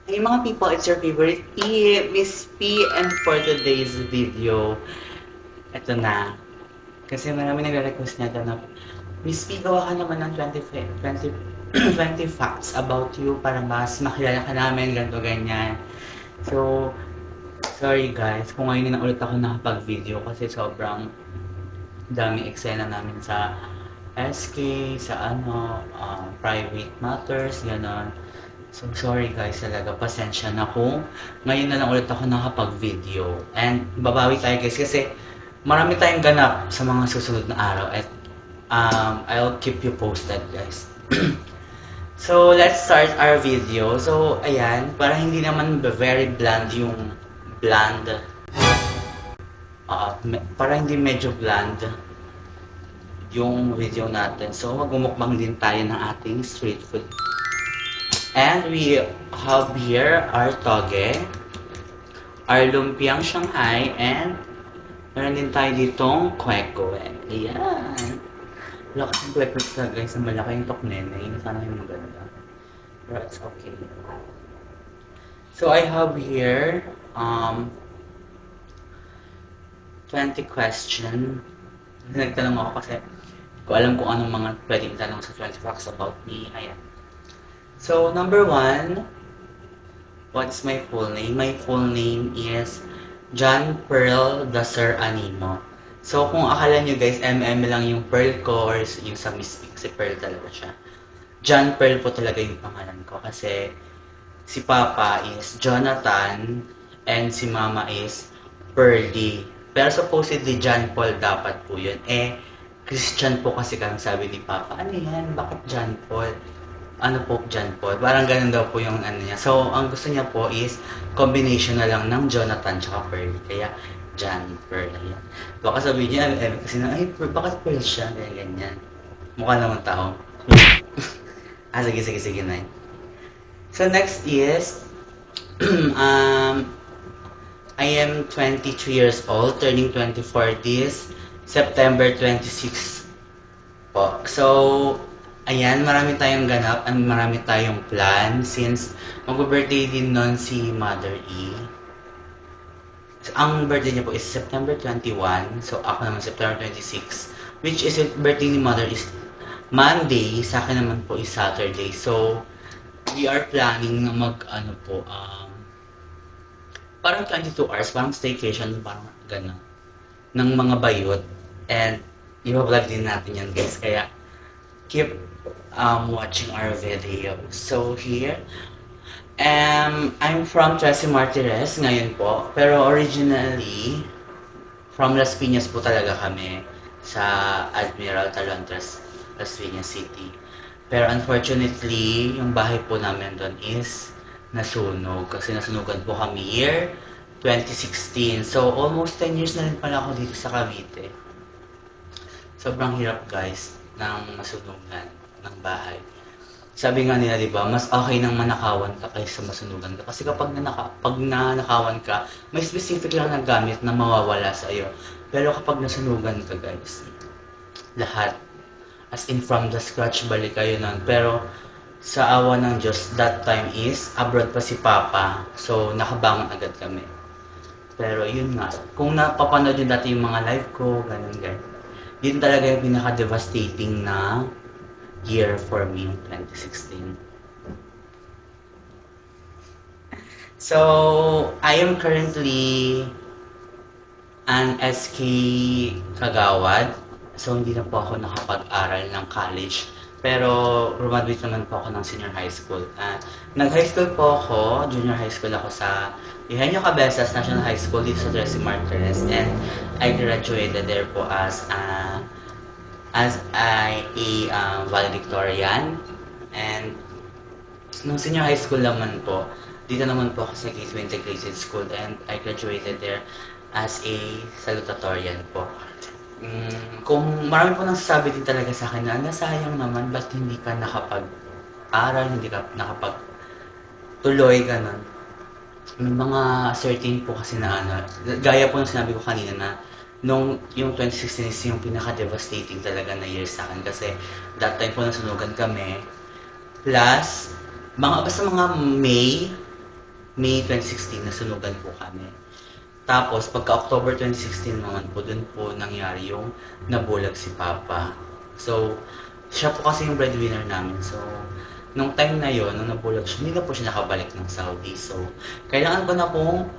Hey mga people, it's your favorite P, Miss P, and for today's video, eto na. Kasi marami nagre-request niya na, Miss P, gawa ka naman ng 20 facts about you para mas makilala ka namin, ganito, ganyan. So, sorry guys, kung ngayon na ulit ako nakapag-video kasi sobrang dami eksena namin sa SK, sa private matters, gano'n. So, sorry guys talaga. Pasensya na kung ngayon na lang ulit ako nakapag-video. And babawi tayo guys kasi marami tayong ganap sa mga susunod na araw at I'll keep you posted guys. So, let's start our video. So, ayan, para hindi naman very bland yung bland. Para hindi medyo bland yung video natin. So, magmumukbang din tayo ng ating street food. And we have here our toge, our lumpiang Shanghai, and meron din tayo ditong kwekwe. Ayan. Laki ng kwekwe sa guys, ang malaki yung toknene. Yun sana yung maganda. But it's okay. So I have here 20 question. Nagtanong ako kasi ko alam kung anong mga pwedeng tanong sa 20 facts about me. Ayan. So, number 1, what's my full name? My full name is John Pearl Dasar Animo. So, kung akala nyo guys, lang yung Pearl ko or yung sa Miss Pink, si Pearl talaga siya. John Pearl po talaga yung pangalan ko kasi si Papa is Jonathan and si Mama is Pearly. Pero supposedly John Paul dapat po yun. Christian po kasi kami sabi ni Papa. Ano yan? Bakit John Paul? Ano po, John Paul. Parang ganun daw po yung ano niya. So, ang gusto niya po is combination na lang ng Jonathan tsaka Pearl. Kaya, John Pearl. Ayan. Baka sabihin niya, kasi na, ay, bakit Pearl siya? Ganyan. Mukha naman tao. Sige na. So, next is, I am 23 years old, turning 24 this September 26 po. So, ayan, marami tayong ganap and marami tayong plan since mag-birthday din nun si Mother E. So, ang birthday niya po is September 21, so ako naman September 26, which is birthday ni Mother is Monday, sa akin naman po is Saturday. So, we are planning na parang 22 hours, parang staycation, parang gano'n, ng mga bayot. And, i-vlog din natin yan guys, kaya keep watching our video. So here, I'm from Trece Martires ngayon po, pero originally from Las Piñas po talaga kami sa Admiral Talontres, Las Piñas City. Pero unfortunately, yung bahay po namin doon is nasunog kasi nasunugan po kami year 2016. So almost 10 years na rin pala ako dito sa Cavite. Sobrang hirap guys ng masunugan ng bahay. Sabi nga nila, di ba, mas okay nang manakawan ka kaysa masunugan ka. Kasi kapag nanakawan ka, may specific lang na gamit na mawawala sa iyo. Pero kapag nasunugan ka, guys, lahat, as in from the scratch, balik kayo nun. Pero sa awa ng Diyos, that time is, abroad pa si Papa. So, nakabangon agad kami. Pero yun nga, kung napapanood yun dati yung mga live ko, ganun guys. Yun talaga yung pinaka-devastating na year for me, 2016. So, I am currently an SK Kagawad. So, hindi na po ako nakapag-aral ng college. Pero, graduate naman po ako ng senior high school. Nag-high school po ako, junior high school ako sa Eugenio Cabezas National High School dito sa Trece Martires. And I graduated there po as a valedictorian. And nung senior high school naman po, dito naman po ako sa Gateway Integrated School and I graduated there as a salutatorian po. Kung marami po nagsasabi din talaga sa akin na nasayang naman, ba't hindi ka nakapag-aral, hindi ka nakapag-tuloy, ganun. May mga certain po kasi na gaya po ng sinabi ko kanina na nung yung 2016 is yung pinaka-devastating talaga na year sa akin kasi that time po nasunugan kami. Plus, basta mga May, May 2016 nasunugan po kami. Tapos, pagka October 2016 naman po, dun po nangyari yung nabulag si Papa. So, siya po kasi yung breadwinner namin. So, nung time na yon nung nabulag siya, hindi na po siya nakabalik ng Saudi. So, kailangan ko na pong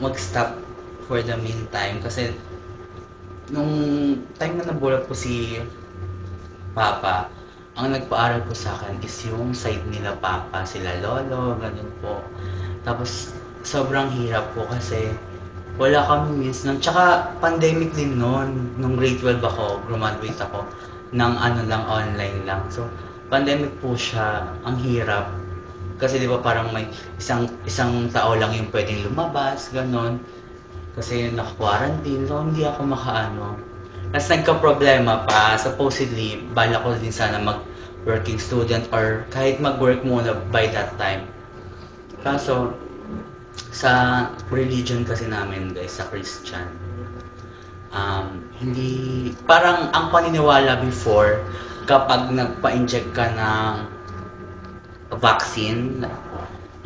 mag-stop for the meantime. Kasi, nung time na nabulag po si Papa, ang nagpaaral po sa akin is yung side nila Papa, sila Lolo, ganun po. Tapos, sobrang hirap po kasi wala kami means nun. Tsaka, pandemic din noon. Nung grade 12 ako, graduate ako ng ano lang, online lang. So, pandemic po siya, ang hirap. Kasi di ba parang may isang tao lang yung pwedeng lumabas, ganun. Kasi naka-quarantine, so hindi ako makaano. Tapos nagka-problema pa, supposedly, bala ko din sana mag-working student or kahit mag-work muna by that time. Kaso, sa religion kasi namin guys, sa Christian, hindi, parang ang paniniwala before, kapag nagpa-inject ka ng vaccine,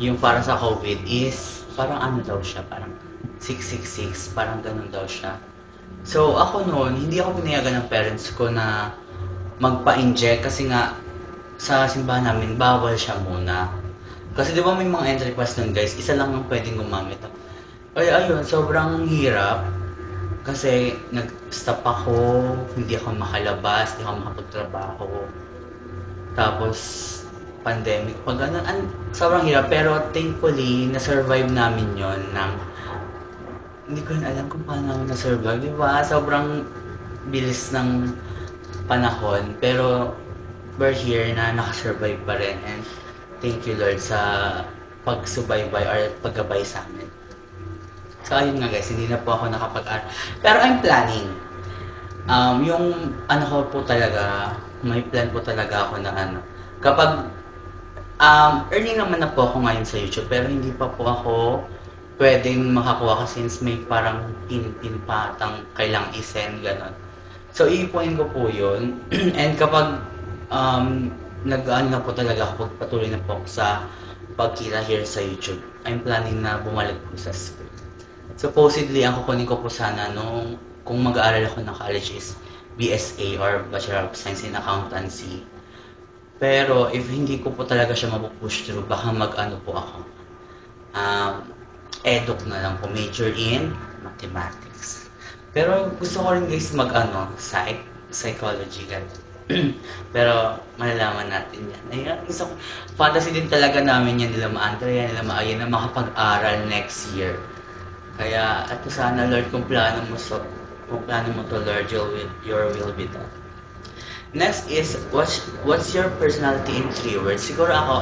yung para sa COVID is, parang ano daw siya, parang 666, parang ganun daw siya. So, ako noon, hindi ako pinayagan ng parents ko na magpa-inject kasi nga sa simbahan namin, bawal siya muna. Kasi di ba may mga entry pass nun guys, isa lang ang pwedeng gumamit. Ay, ayun, sobrang hirap. Kasi nag-stop ako, hindi ako makalabas, hindi ako makapagtrabaho. Tapos, pandemic, pag ganun, sobrang hirap. Pero thankfully, na-survive namin yon ng hindi ko rin alam kung paano ako na-survive, di ba? Sobrang bilis ng panahon, pero we're here na nakasurvive pa rin and thank you Lord sa pagsubaybay or paggabay sa amin. So ayun nga guys, hindi na po ako nakapag-aral. Pero I'm planning. Yung ano ko po talaga, may plan po talaga ako na ano. Kapag earning naman na po ako ngayon sa YouTube, pero hindi pa po ako pwedeng makakuha kasi since may parang pin pa atang kailang i-send, gano'n. So, iipunin ko po yun. And kapag nag-ano na po talaga ako, patuloy na po ako sa pagkita here sa YouTube, I'm planning na bumalik po sa school. Supposedly, ang kukunin ko po sana nung kung mag-aaral ako ng college is BSA or Bachelor of Science in Accountancy. Pero if hindi ko po talaga siya mapupush through, baka mag-ano po ako. Eduk na lang po, major in mathematics. Pero gusto ko rin guys mag-ano, psychology ganun. Pero malalaman natin yan. Ayun, gusto ko, fantasy din talaga namin yan nila Ma-Andrea, nila Ma-Aya na makapag-aral next year. Kaya, at sana Lord, kung plano mo to Lord, your will be done. Next is, what's your personality in 3 words? Siguro ako,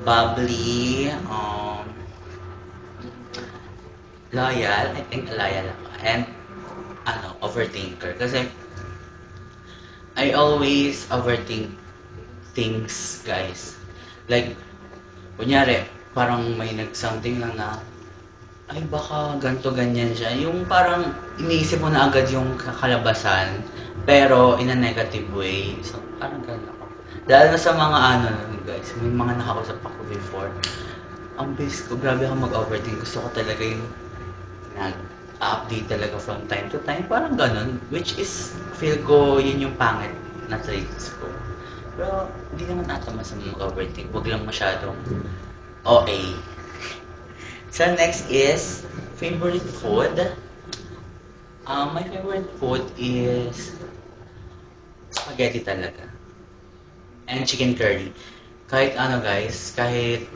bubbly, loyal, I think loyal ako, and overthinker. Kasi, I always overthink things, guys. Like, kunyari, parang may nag-something lang na, ay baka ganto ganyan siya. Yung parang iniisip mo na agad yung kakalabasan, pero in a negative way. So, parang ganun ako. Dahil na sa mga guys, may mga nakausap ako before. Ang base ko, grabe ako mag-overthink. Gusto ko talaga yung nag-update talaga from time to time. Parang ganun. Which is, feel ko yun yung pangit na traits ko. Pero, hindi naman ata masama mag-overthink. Huwag lang masyadong OA. So, next is, favorite food. My favorite food is spaghetti talaga. And chicken curry. Kahit ano guys, kahit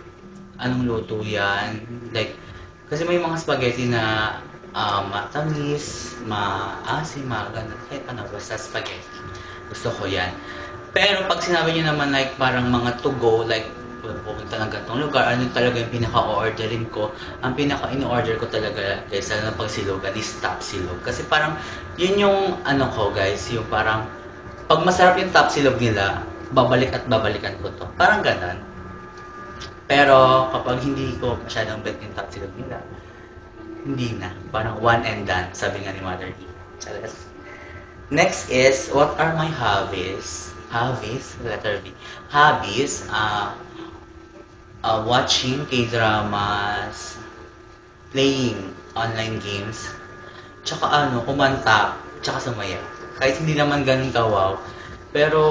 anong luto yan. Like, kasi may mga spaghetti na matamis, maasim, ganun. Kahit ano, basta spaghetti. Gusto ko yan. Pero pag sinabi niyo naman like parang mga to go, like pupunta ng gantong lugar, ano talaga yung pinaka-orderin ko? Ang pinaka-in-order ko talaga guys, lalo na pag silogan is top silog. Kasi parang, yun yung ko guys, yung parang, pag masarap yung top silog nila, babalik at babalikan ko to. Parang ganun. Pero kapag hindi ko masyadong bet yung top silog nila, hindi na. Parang one and done, sabi nga ni Mother E. Next is, what are my hobbies? Hobbies, letter B. Hobbies, watching K-dramas, playing online games, tsaka kumanta, tsaka sumaya. Kahit hindi naman ganun ka-wow. Pero,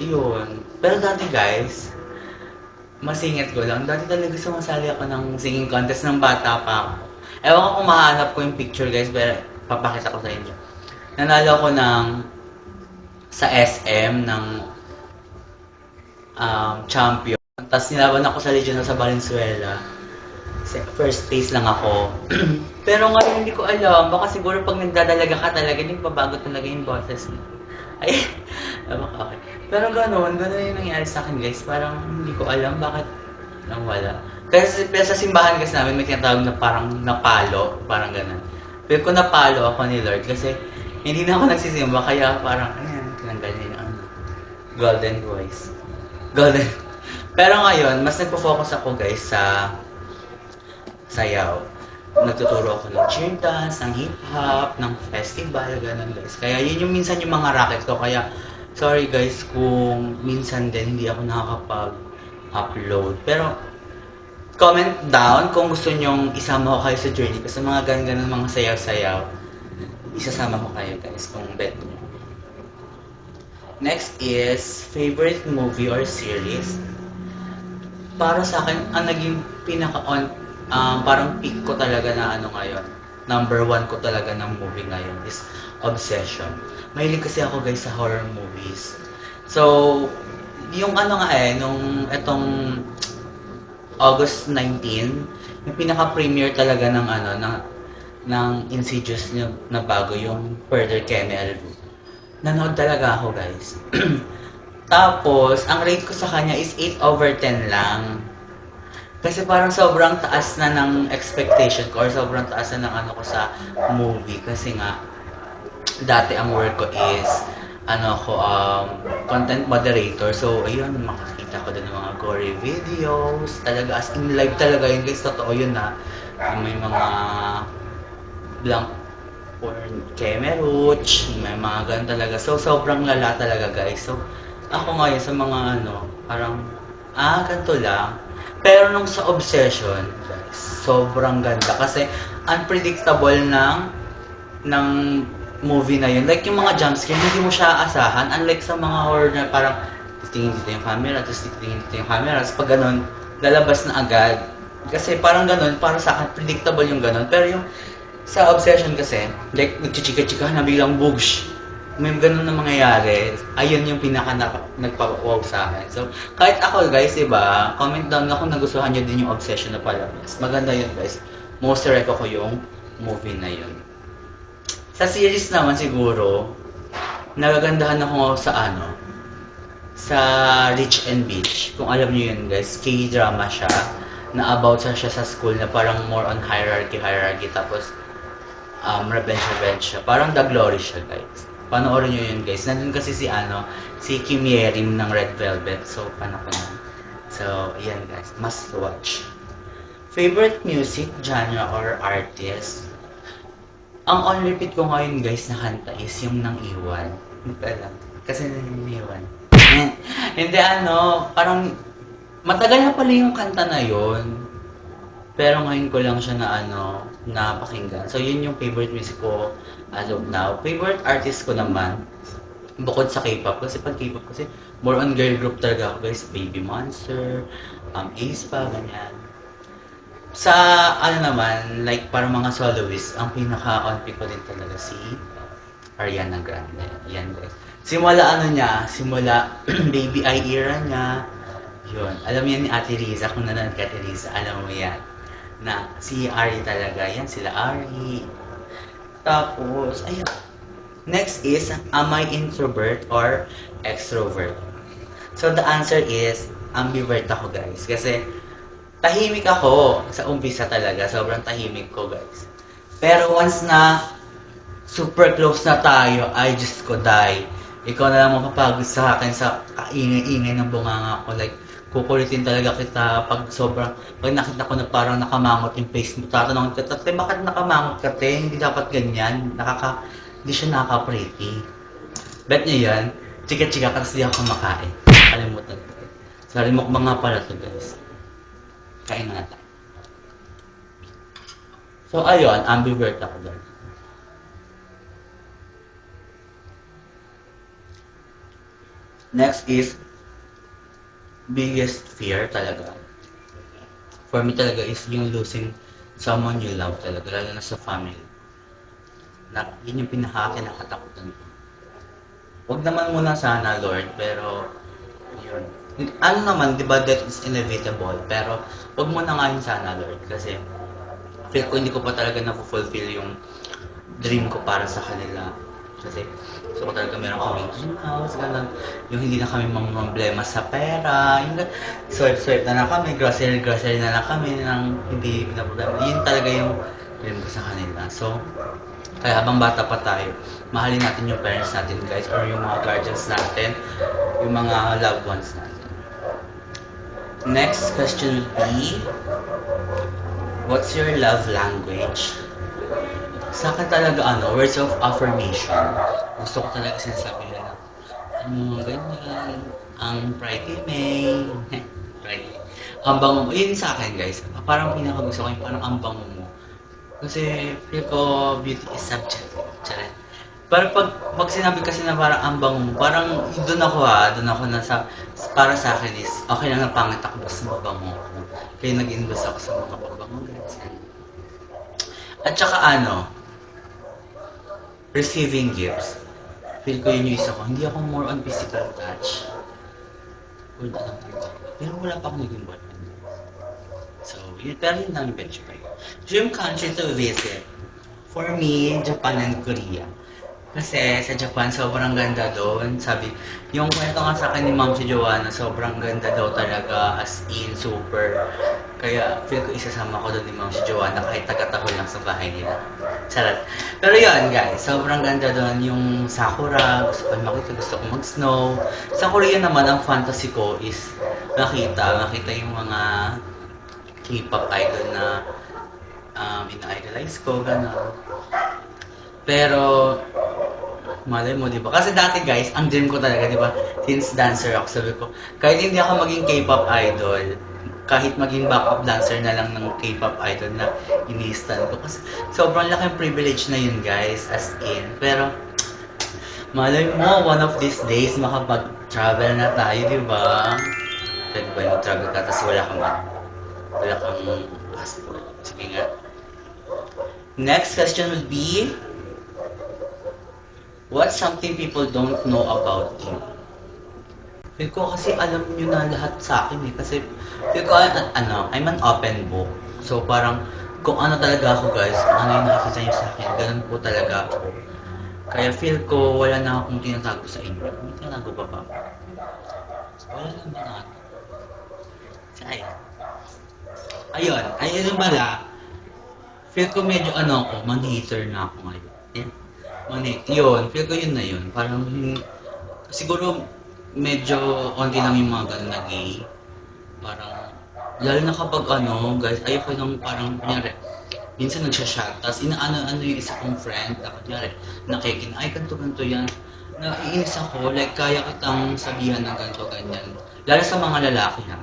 yun. Pero dati guys, masingit ko lang. Dati talaga sumasali ako ng singing contest ng bata pa ako. Ewan ko kung mahanap ko yung picture guys, pero papakita ko sa inyo. Nanalo ako sa SM ng champion. Tapos nilaban ako sa regional sa Valenzuela. First place lang ako. Pero ngayon hindi ko alam. Baka siguro pag nagdadalaga ka talaga, hindi babago talaga yung boses mo. Ay, baka okay. Pero ganun yung nangyari sa akin guys. Parang hindi ko alam bakit nang wala. Kasi sa simbahan kasi namin may tinatawag na parang napalo. Parang ganun. Pero kung napalo ako ni Lord kasi hindi na ako nagsisimba. Kaya parang, ayan, tinanggal niya yung golden voice. Golden. Pero ngayon, mas nagpo-focus ako guys sa sayaw. Nagtuturo ako ng cheer dance, ng hip-hop, ng festival, ganun guys. Kaya yun yung minsan yung mga racket ko. Kaya, sorry guys kung minsan din hindi ako nakakapag-upload. Pero, comment down kung gusto nyong isama ko kayo sa journey ko sa mga ganun mga sayaw-sayaw. Isasama ko kayo guys kung bet nyo. Next is, favorite movie or series. Para sa akin, ang naging parang peak ko talaga na ngayon. Number 1 ko talaga ng movie ngayon is Obsession. Mahilig kasi ako guys sa horror movies. So, yung nung etong August 19, yung pinaka-premiere talaga ng Insidious na bago, yung Further Kennel. Nanood talaga ako guys. Tapos, ang rate ko sa kanya is 8/10 lang. Kasi parang sobrang taas na ng expectation ko or sobrang taas na ng ko sa movie. Kasi nga, dati ang work ko is, content moderator. So, ayun, makakita ko din ng mga gory videos. Talaga, as in live talaga yun guys. Totoo yun na. May mga blank porn kemeruch, may mga ganun talaga. So, sobrang lala talaga guys. So, ako ngayon sa mga parang, ganito lang. Pero nung sa Obsession, guys, sobrang ganda. Kasi, unpredictable ng movie na yun. Like, yung mga jumpscare, hindi mo siya asahan. Unlike sa mga horror na parang, titingin dito yung camera, tapos titingin dito yung camera. Tapos pag ganun, lalabas na agad. Kasi parang ganun, para sa akin, predictable yung ganun. Pero yung sa Obsession kasi, like, nagchichika-chika na biglang boogsh. May ganun na mangyayari. Ayun yung nagpa-wow sa akin. So, kahit ako guys, diba, comment down na kung nagustuhan nyo din yung Obsession na palabas. Maganda yun guys. Most reco ko yung movie na yun. Sa series naman siguro, nagagandahan ako sa Rich and Bitch. Kung alam nyo yun guys, K-drama siya. Na about siya sa school na parang more on hierarchy. Tapos, revenge siya. Parang The Glory siya guys. Panoorin nyo yun guys. Nandun kasi si Kim Yerim ng Red Velvet. So, paano ko na. So, ayan guys. Must watch. Favorite music, genre, or artist? Ang on repeat ko ngayon guys na kanta is yung Nang Iwan. Hindi ko alam. Kasi naniniwan. Hindi parang matagal na pala yung kanta na yun. Pero ngayon ko lang siya napakinggan. So, yun yung favorite music ko as of now. Favorite artist ko naman, bukod sa K-pop. Kasi pag K-pop kasi, more on girl group talaga ako guys. Baby Monster, aespa, ganyan. Sa naman, like parang mga soloist, ang pinaka-on pick ko din talaga si Ariana Grande. Yan guys. Simula Baby I era niya. Yun. Alam yan ni Ate Riza, kung nanonood ka Ate Riza, alam mo yan. Na si Ari talaga. Yan, sila Ari. Tapos, ayun. Next is, am I introvert or extrovert? So, the answer is, ambivert ako guys. Kasi, tahimik ako sa umpisa talaga. Sobrang tahimik ko guys. Pero once na super close na tayo, I just ko die. Ikaw na lang mapapagod sa akin sa kaingay-ingay ng bunganga ko. Like, kukulitin talaga kita pag nakita ko na parang nakamangot yung face mo. Tatanungin ka, tate, bakit nakamangot ka, te? Hindi dapat ganyan. Hindi siya nakaka-pretty. Bet niyo yan? Chika-chika kasi di ako kumakain. Kalimutan ko. Sorry, mukbang nga pala to guys. Kain na tayo. So, ayun, ambivert ako doon. Next is, biggest fear talaga. For me talaga is yung losing someone you love talaga, lalo na sa family. Yun yung kinakatakutan ko. Huwag naman muna sana, Lord, pero yun. Ano naman, di ba, death is inevitable, pero huwag muna nga yun sana, Lord, kasi feel ko hindi ko pa talaga na-fulfill yung dream ko para sa kanila. Kasi gusto ko talaga meron kaming dream house, gano'n. Yung hindi na kami problema sa pera, yung swipe na lang kami, grocery na lang kami, nang hindi pinaproblema. Yun talaga yung dream ko sa kanila. So, kaya habang bata pa tayo, mahalin natin yung parents natin, guys, or yung mga guardians natin, yung mga loved ones natin. Next question would be, what's your love language? Sa akin talaga, words of affirmation. Gusto ko talaga sinasabi na, ganyan, ang Friday May, Friday. Ang bango mo, yun sa akin, guys. Parang pinakagusto ko yung parang ang bango mo. Kasi feel ko beauty is subjective. Charet. Pero pag sinabi kasi na parang ang bango mo, parang doon ako na para sa akin is, okay lang na pangit ako basta mabango ako. Kaya nag-invest ako sa mga pabango, guys. At saka receiving gifts. Feel ko yun yung isa ko. Hindi ako more on physical touch. Good lang talaga. Pero wala pa akong naging boyfriend. So, yun, pero yun lang yung bench pa yun. Dream country to visit. For me, Japan and Korea. Kasi sa Japan, sobrang ganda doon. Sabi, yung kwento nga sa akin ni Ma'am si Joanna, sobrang ganda daw talaga, as in, super. Kaya, feel ko isasama ko doon ni Ma'am si Joanna kahit taga-tahol lang sa bahay nila. Charot. Pero yun, guys, sobrang ganda doon. Yung sakura, gusto ko makita, gusto ko mag-snow. Sa Korea naman, ang fantasy ko is makita yung mga K-pop idol na ina-idolize ko, gano'n. Pero, malay mo, di ba? Kasi dati, guys, ang dream ko talaga, di ba? Since dancer ako, sabi ko, kahit hindi ako maging K-pop idol, kahit maging backup dancer na lang ng K-pop idol na ini-stan ko. Kasi sobrang laking privilege na yun, guys, as in. Pero, malay mo, one of these days, makapag-travel na tayo, di ba? Pwede ba yung travel ka, tapos wala kang passport. Sige nga. Next question would be, what's something people don't know about you? Feel ko kasi alam nyo na lahat sa akin eh. Kasi feel ko, I'm an open book. So parang, kung ano talaga ako, guys, kung ano yung nakikita nyo sa akin, ganun po talaga ako. Kaya feel ko, wala na akong tinatago sa inyo. May tinatago pa ba? Wala naman na. Ayun yung bala. Feel ko medyo man-hater na ako ngayon. Yun, feel ko yun na yun. Parang, siguro, medyo onti lang yung mga ganun na gay. Parang, lalo na kapag guys, ayoko nang parang, kunyari, minsan nagsha-shot, tapos inaano yung isa kong friend, kunyari, nakikin, ay, ganito yan. Naiinis ako, like, kaya kitang sabihan ng ganito, ganyan. Lalo sa mga lalaki na.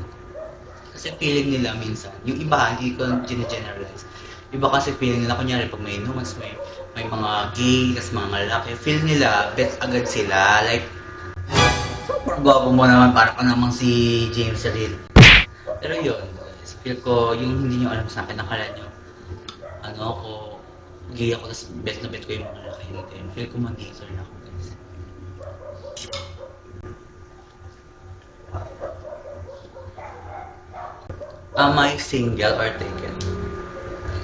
Kasi feeling nila minsan, yung iba, hindi ko generalize. Iba kasi feeling nila, kunyari, pag may inumas, may mga gay, tas mga lalaki, feel nila, bet agad sila, like, sobrang gwapo mo naman, parang ka namang si James Reid. Pero yun, guys, feel ko, yung hindi nyo alam sa akin, nakala nyo, ako, gay ako, tas bet na bet ko yung mga lalaki, hindi. Feel ko man-hater na ako, guys. Am I single or taken?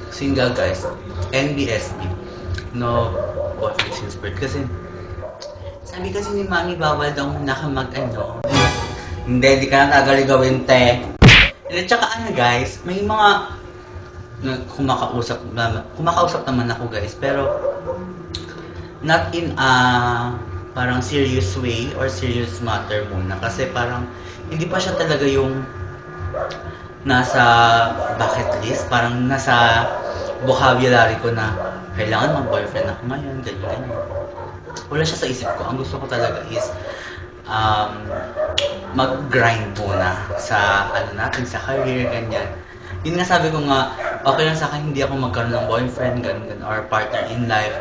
Single, guys. NBSB. No boyfriend since birth. Kasi, sabi kasi ni Mami, bawal daw muna ka Hindi, di ka na tagaligawin, te. At saka guys, may mga kumakausap naman ako, guys. Pero, not in a parang serious way or serious matter muna. Kasi parang, hindi pa siya talaga yung nasa bucket list, parang nasa vocabulary ko na kailangan mag-boyfriend ako ngayon, ganyan. Wala siya sa isip ko. Ang gusto ko talaga is mag-grind muna sa natin, sa career, ganyan. Yun nga sabi ko nga, okay lang sa akin hindi ako magkaroon ng boyfriend, ganun, or partner in life.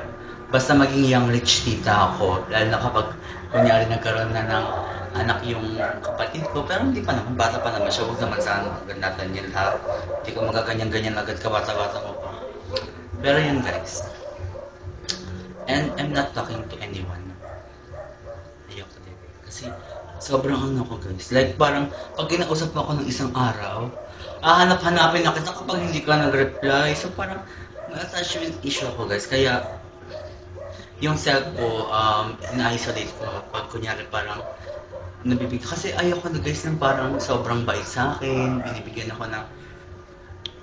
Basta maging young rich tita ako. Lalo na kapag kunyari nagkaroon na ng anak yung kapatid ko. Pero hindi pa naman, bata pa naman siya. Huwag naman sana natin yun lahat. Hindi ko magaganyan-ganyan agad kabata-bata mo pa. Pero yun guys. And I'm not talking to anyone. Ayoko din. Kasi sobrang ano ko guys. Like parang pag kinausap mo ako ng isang araw, hanapin na kita kapag hindi ka nag-reply. So parang may attachment issue ako guys. Kaya yung self ko, ina-isolate ko pag kunyari parang nabibigyan. Kasi ayoko na guys ng parang sobrang bait sa akin. Binibigyan ako ng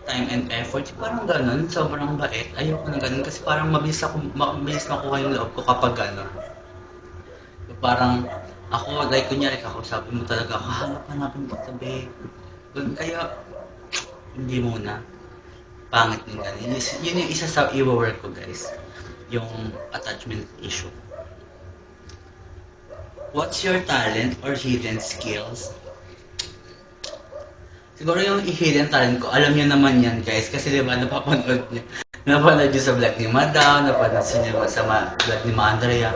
time and effort. Parang ganun, sobrang bait. Ayoko na ganun kasi parang mabilis makuha yung loob ko kapag gano'n. Parang ako, like kunyari kakausapin mo talaga ako, hanapin ko tabi. Kaya, hindi muna. Pangit din ganun. Yun yung isa sa i-work ko guys. Yung attachment issue. What's your talent or hidden skills? Siguro yung hidden talent ko, alam niyo naman yan guys. Kasi diba, napapanood niyo sa vlog ni Madam, napanood niyo sa vlog ni Ma Andrea.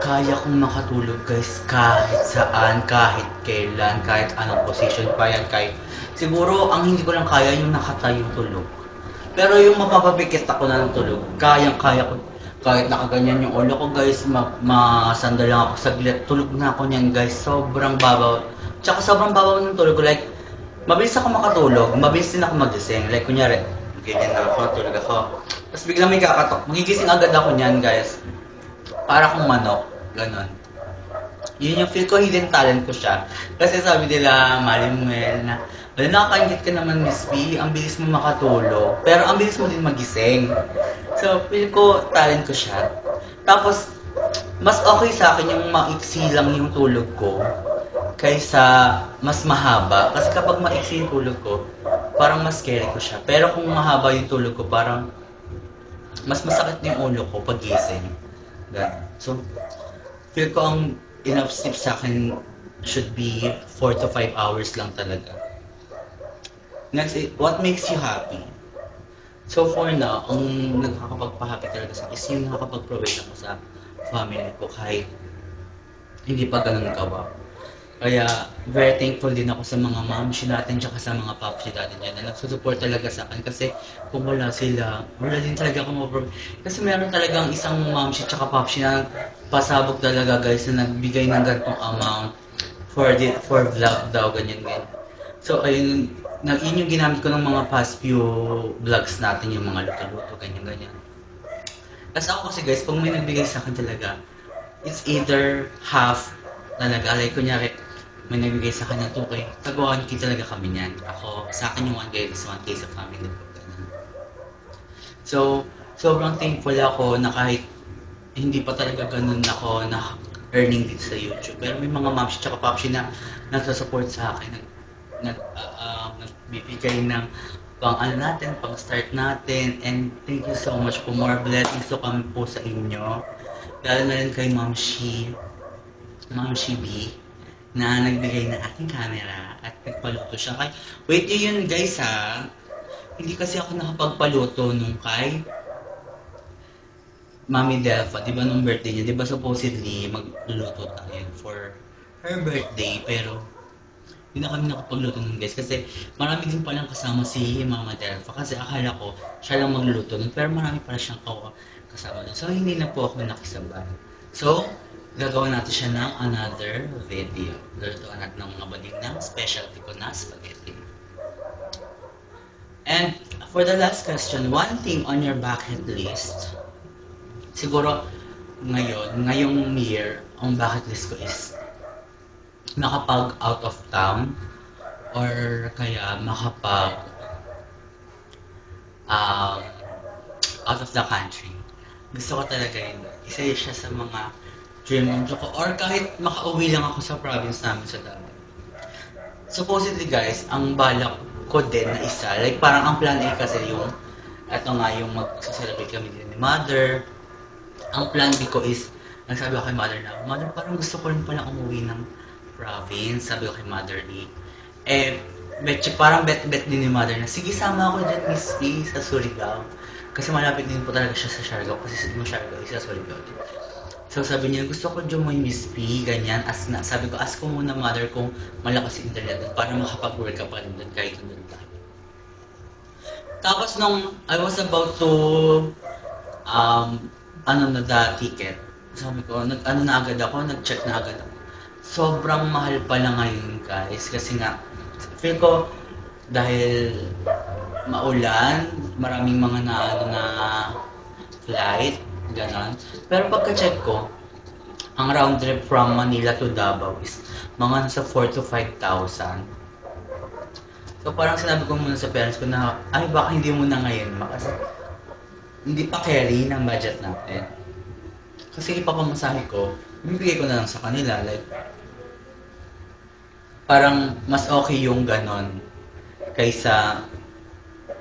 Kaya kong makatulog guys kahit saan, kahit kailan, kahit anong position pa yan, kahit siguro ang hindi ko lang kaya yung nakatayo tulog. Pero yung mapapapikit ako na ng tulog, kaya ko. Kahit nakaganyan yung ulo ko guys, masandal lang ako saglit, tulog na ako niyan guys, sobrang babaw. Tsaka sobrang babaw ng tulog ko, like, mabilis ako makatulog, mabilis din ako magising. Like, kunyari, ganyan na ako, tulog ako. Tapos biglang may kakatok, magigising agad ako niyan guys. Para akong manok, ganon. Yun yung feel ko, hidden talent ko siya. Kasi sabi nila, Marimel, na wala nakakaingit ka naman, Miss B, ang bilis mo makatulog. Pero ang bilis mo din magising. So, feel ko, talent ko siya. Tapos, mas okay sa akin yung maiksi lang yung tulog ko kaysa mas mahaba. Kasi kapag maiksi yung tulog ko, parang mas scary ko siya. Pero kung mahaba yung tulog ko, parang mas masakit yung ulo ko pag gising. So, feel ko ang enough sleep sa akin should be 4 to 5 hours lang talaga. Next, what makes you happy? So for now, ang nakakapagpa-happy talaga sa akin is yung nakakapag-provide ako sa family ko kahit hindi pa ganun kawa. Kaya very thankful din ako sa mga momshi natin tsaka sa mga popshi natin dyan na nagsusupport talaga sa akin kasi kung wala sila, wala din talaga ako ma-provide. Kasi meron talagang isang momshi tsaka popshi na pasabog talaga guys na nagbigay ng ganitong amount for vlog daw, ganyan. So ayun, yun yung ginamit ko ng mga past few vlogs natin, yung mga luto-luto, ganyan. Kasi ako kasi guys, pag may nagbigay sa akin talaga, it's either half talaga, like kunyari, may nagbigay sa akin ng 2K, taga 1K talaga kami niyan. Ako, sa akin yung 1K is 1K sa family ko. So, sobrang thankful ako na kahit hindi pa talaga ganun ako na earning dito sa YouTube. Pero may mga momshi tsaka popshi na nagsa-support sa akin, nagbibigay ng pang ano natin, pang start natin, and thank you so much po, more blessings to kami po sa inyo. Lalo na rin kay Ma'am B, na nagbigay ng aking camera at nagpaluto siya. Wait yun guys ha, hindi kasi ako nakapagpaluto nung kay Mami Delpha, di ba nung birthday niya, di ba supposedly magluluto tayo for her birthday, pero hindi na kami nakapagluto nun guys kasi marami din palang kasama si Mama Delpha kasi akala ko siya lang magluluto nun pero marami pala siyang kasama nun. So hindi na po ako nakisabay. So gagawin natin siya ng another video. Lulutuan natin ng mga bading ng specialty ko na spaghetti. And for the last question, one thing on your bucket list, siguro ngayong year, ang bucket list ko is makapag out of town or kaya makapag out of the country. Gusto ko talaga yun. Isa siya sa mga dream ko. Or kahit makauwi lang ako sa province namin sa Davao. Supposedly guys, ang balak ko din na isa, like parang ang plan A kasi yung, eto nga yung mag-celebrate kami din ni Mother. Ang plan B ko is, nagsabi ako kay Mother na, Mother, parang gusto ko rin pala umuwi ng province, sabi ko kay Mother E. parang bet-bet din ni mother na, sige, sama ako dyan, Miss P, sa Surigao. Kasi malapit din po talaga siya sa Siargao, kasi sa Siargao is sa Surigao din. So sabi niya, gusto ko join Miss P, ganyan. Sabi ko, ask ko muna mother kung malakas yung internet doon para makapag-work ka pa rin doon kahit doon tayo. Tapos nung I was about to the ticket, sabi ko, na agad ako, nag-check na agad ako. Sobrang mahal pala ngayon guys, kasi nga, feel ko, dahil maulan, maraming mga na flight, ganon. Pero pagka-check ko, ang round trip from Manila to Davao is mga nasa 4 to 5,000. So parang sinabi ko muna sa parents ko na, ay baka hindi muna ngayon, kasi hindi pa carry ng budget natin. Kasi ipapamasahe ko, bibigay ko na lang sa kanila, like, parang mas okay yung ganon, kaysa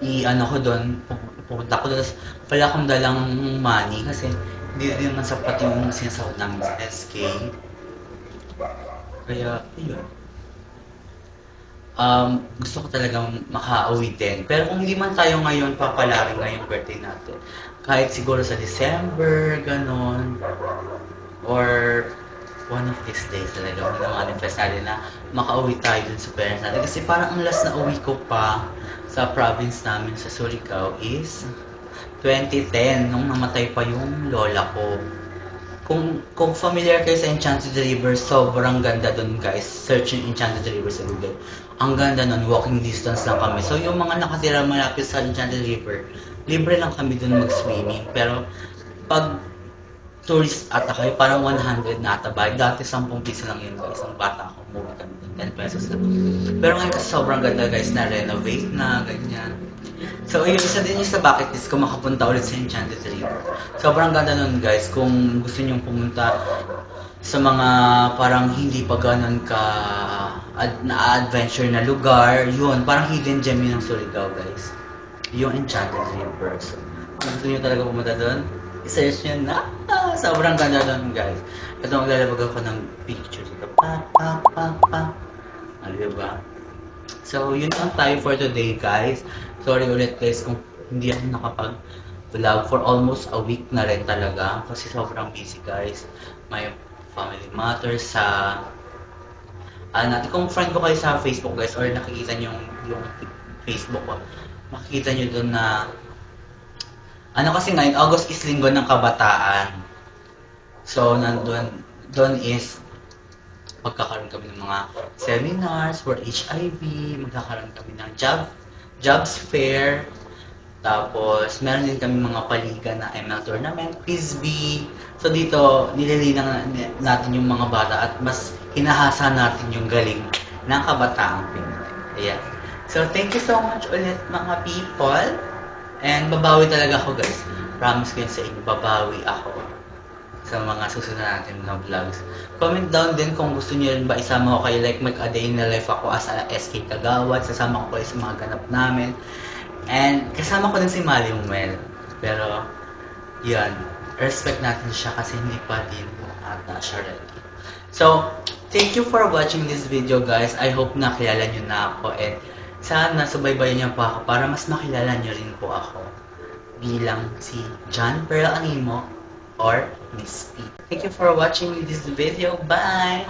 i-ano ko doon, pupunta ko doon, wala akong dalang money kasi hindi din naman sapat yung sinasahod namin sa SK. Kaya, yun. Gusto ko talagang makauwi din. Pero kung hindi man tayo ngayon papalaring ngayong birthday natin, kahit siguro sa December, ganon, or one of these days talaga, manifest natin na makauwi tayo dun sa parents natin. Kasi parang ang last na uwi ko pa sa province namin sa Surigao is 2010, nung namatay pa yung lola ko. Kung familiar kayo sa Enchanted River, sobrang ganda dun guys. Search yung Enchanted River sa Google. Ang ganda nun, walking distance lang kami. So yung mga nakatira malapit sa Enchanted River, libre lang kami dun mag-swimming. Pero pag tourist ata kayo, parang 100 na ata ba? Dati 10 piso lang yun guys. Ang bata ako, umuwi kami dun, 10 pesos lang. Pero ngayon kasi sobrang ganda guys, na-renovate na, ganyan. So, yung isa din yung sa bucket list ko makapunta ulit sa Enchanted River. Sobrang ganda nun guys, kung gusto nyong pumunta sa mga parang hindi pa ganun ka na-adventure na lugar, yun, parang hidden gem yun ng Surigao guys. Yung Enchanted River. So, kung gusto nyo talaga pumunta doon, i-search nyo na. Sobrang ganda doon guys. Ito maglalabag ako ng picture dito. Diba? So, yun lang tayo for today guys. Sorry ulit guys kung hindi ako nakapag-vlog for almost a week na rin talaga. Kasi sobrang busy guys. May family matters sa... natin, kung friend ko kayo sa Facebook guys or nakikita nyo yung Facebook ko, makikita nyo doon na kasi ngayon, August is linggo ng kabataan. So, doon is magkakaroon kami ng mga seminars for HIV, magkakaroon kami ng jobs fair, tapos meron din kami mga paligan na ML tournament, Frisbee. So dito, nililinang natin yung mga bata at mas hinahasa natin yung galing ng kabataang Pinoy. Ayan. So thank you so much ulit mga people. And babawi talaga ako guys. Promise ko yun sa inyo, babawi ako sa mga susunod natin na vlogs. Comment down din kung gusto niyo rin ba isama ko kayo, like mag-a-day in the life ako as a SK Kagawad. Sasama ko kayo sa mga ganap namin. And kasama ko din si Malimel. Pero, yun, respect natin siya kasi hindi pa din ata siya ready. So, thank you for watching this video guys. I hope nakilala nyo na ako and sana subaybayan niyo po ako para mas makilala niyo rin po ako bilang si John Pearl Animo or Miss P. Thank you for watching this video. Bye!